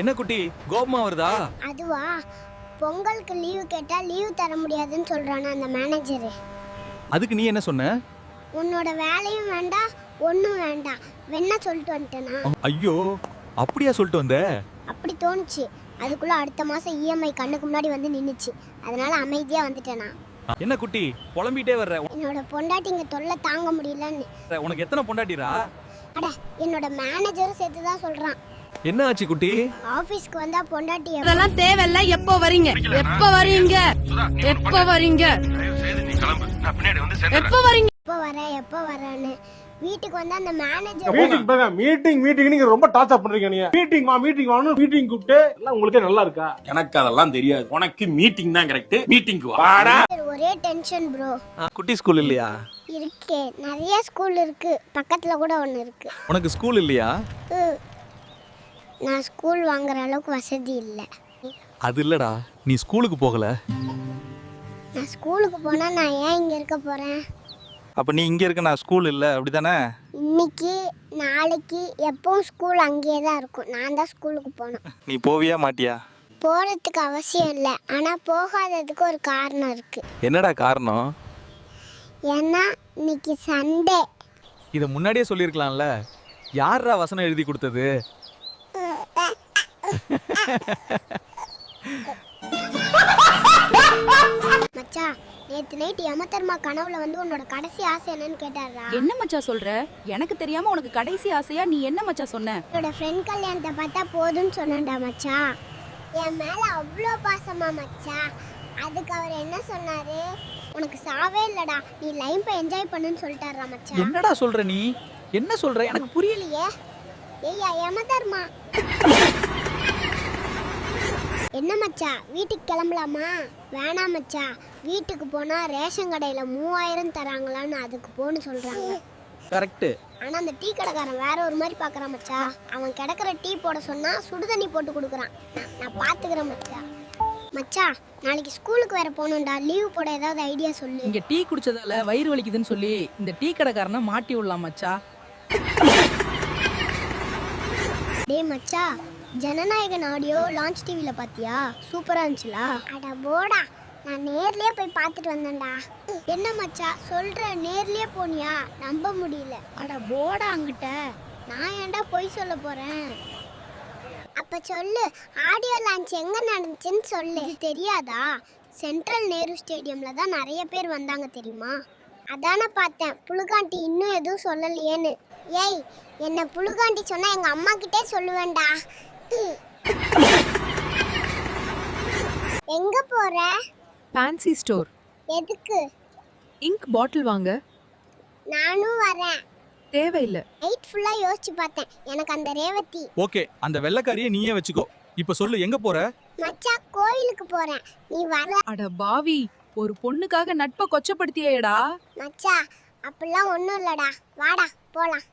என்ன குட்டி கோபமா வருதா? அதுவா, பொங்கலுக்கு லீவு கேட்டா லீவு தர முடியாதுன்னு சொல்றானா அந்த மேனேஜர். அதுக்கு நீ என்ன சொன்ன? உன்னோட வேலையும் வேண்டாம் ஒன்றும் வேண்டாம் வேணா சொல்லிட்டு வந்துட்டேனா. ஐயோ, அப்படியா சொல்லிட்டு வந்த? அப்படி தோணுச்சு. அதுக்குள்ள அடுத்த மாசம் இஎம்ஐ கண்ணுக்கு முன்னாடி வந்து நின்னுச்சு. அதனால அமைதியா வந்துட்டேனா. என்ன குட்டி புலம்பிட்டே வர்ற? என்னோட பொண்டாட்டிங்க தொல்லை தாங்க முடியலன்னு. உனக்கு எத்தனை பொண்டாட்டிரா? அட, என்னோட மேனேஜரும் சேர்த்து தான் சொல்றான். என்ன ஆச்சு குட்டி? ஆபீஸ்க்கு வந்தா பொண்டாட்டி அதெல்லாம் தேவையில்ல. எப்போ வரீங்க? எப்போ வரீங்க? எப்போ வரீங்க? எப்போ வரீங்க? எப்போ வரேன்னு வீட்டுக்கு வந்தா அந்த மேனேஜர் மீட்டிங் நீங்க ரொம்ப டார்ச்சர் பண்றீங்க. நீங்க மீட்டிங் வான்னு மீட்டிங் கூப்பிட்டு எல்லாம் உங்களுக்கே நல்லா இருக்கா? எனக்கு அதெல்லாம் தெரியாது. உனக்கு மீட்டிங் தான் கரெக்ட். மீட்டிங்க்கு வாடா. ஒரே டென்ஷன் ப்ரோ. குட்டி ஸ்கூல் இல்லையா? இருக்கே, நிறைய ஸ்கூல் இருக்கு. பக்கத்துல கூட ஒன்னு இருக்கு. உனக்கு ஸ்கூல் இல்லையா? நான் ஸ்கூல் வாங்குற அளவுக்கு வசதி இல்லை. அது இல்லடா, நீ ஸ்கூலுக்கு போகல. நான் ஸ்கூலுக்கு போனா நான் ஏன் இங்க இருக்க போறேன்? அப்ப நீ இங்க இருக்க, நான் ஸ்கூல் இல்ல, அப்படிதானே? இன்னைக்கு நாளைக்கு எப்பவும் ஸ்கூல் அங்கேயே தான் இருக்கும். நான் தான் ஸ்கூலுக்கு போகணும். நீ போவியா மாட்டியா? போறதுக்கு அவசியம் இல்லை, ஆனா போகாததுக்கு ஒரு காரணம் இருக்கு. என்னடா காரணம்? ஏன்னா இன்னைக்கு சண்டே. இத முன்னாடியே சொல்லிருக்கலாம்ல. யாரா வசனம் எழுதி கொடுத்தது? மச்சா, நேத்து நைட் யமதர்மா கனவுல வந்து உன்னோட கடைசி ஆசை என்னன்னு கேட்டாரா. என்ன மச்சா சொல்ற? எனக்கு தெரியாம உனக்கு கடைசி ஆசையா நீ என்ன மச்சா சொன்ன? என்னோட ஃப்ரெண்ட் கல்யாணத்தை பார்த்தா போதும்னு சொன்னேன்டா மச்சா. என் மேல அவ்வளோ பாசமா மச்சா. அதுக்கு அவர் என்ன சொன்னாரு, உனக்கு சாவே இல்லடா, நீ லைஃப்பை என்ஜாய் பண்ணுன்னு சொல்லிட்டாரா மச்சா. என்னடா சொல்ற நீ? என்ன சொல்ற? எனக்கு புரியலையே. ஏய்யா யமதர்மா. என்ன மச்சா, வீட்டுக்கு கிளம்பலாமா? வேணாம் மச்சா, வீட்டுக்கு போனா ரேஷன் கடையில 3000 தராங்களான்னு அதுக்கு போன்னு சொல்றாங்க. கரெக்ட். ஆனா அந்த டீ கடைக்காரன் வேற ஒரு மாதிரி பாக்குறான் மச்சா. அவன் கிடக்குற டீ போட சொன்னா சுடுதண்ணி போட்டு கொடுக்குறான். நான் பாத்துக்கிறேன் மச்சா. மச்சா, நாளைக்கு ஸ்கூலுக்கு வேற போகணும்டா. லீவு போட ஏதாவது ஐடியா சொல்லு. இங்க டீ குடிச்சதால வயிறு வலிக்குதுன்னு சொல்லி இந்த டீ கடைக்காரனை மாட்டி விடலாம் மச்சா. டேய் மச்சா, ஜனநாயகன் ஆடியோ லான்ச் டிவில பாத்தியா? சூப்பரா இருந்துச்சுல. அட போடா, நான் நேர்லயே போய் பார்த்துட்டு வந்தேன்டா. என்ன மச்சா சொல்ற, நேர்லயே போனியா? நம்ப முடியல. அட போடா அங்கிட்ட. நான் ஏன்டா போய் சொல்ல போறேன்? அப்ப சொல்லு, ஆடியோ லான்ச் எங்க நடந்துச்சுன்னு சொல்லு. இது தெரியாதா? சென்ட்ரல் நேரு ஸ்டேடியம்ல தான் நிறைய பேர் வந்தாங்க தெரியுமா? அதான பார்த்தேன். புழுகாண்டி இன்னும் எதுவும் சொல்லலையேன்னு. ஏய், என்ன புழுகாண்டி சொன்னா எங்க அம்மா கிட்டே சொல்லுவேன்டா. எங்க போற? Fancy store. எதுக்கு? இங்க் பாட்டில் வாங்க. நானும் வரேன். தேவையில்ல. நைட் ஃபுல்லா யோசிச்சு பார்த்தேன். எனக்கு அந்த ரேவதி. ஓகே, அந்த வெள்ளைக்காரியை நீயே வச்சுக்கோ. இப்ப சொல்லு, எங்க போற? மச்சா, கோயிலுக்கு போறேன். நீ வர? அட பாவி, ஒரு பொண்ணுக்காக நட்பை கொச்சப்படுத்தியேடா. மச்சா, அப்படிலாம் ஒண்ணும் இல்லடா. வாடா போலாம்.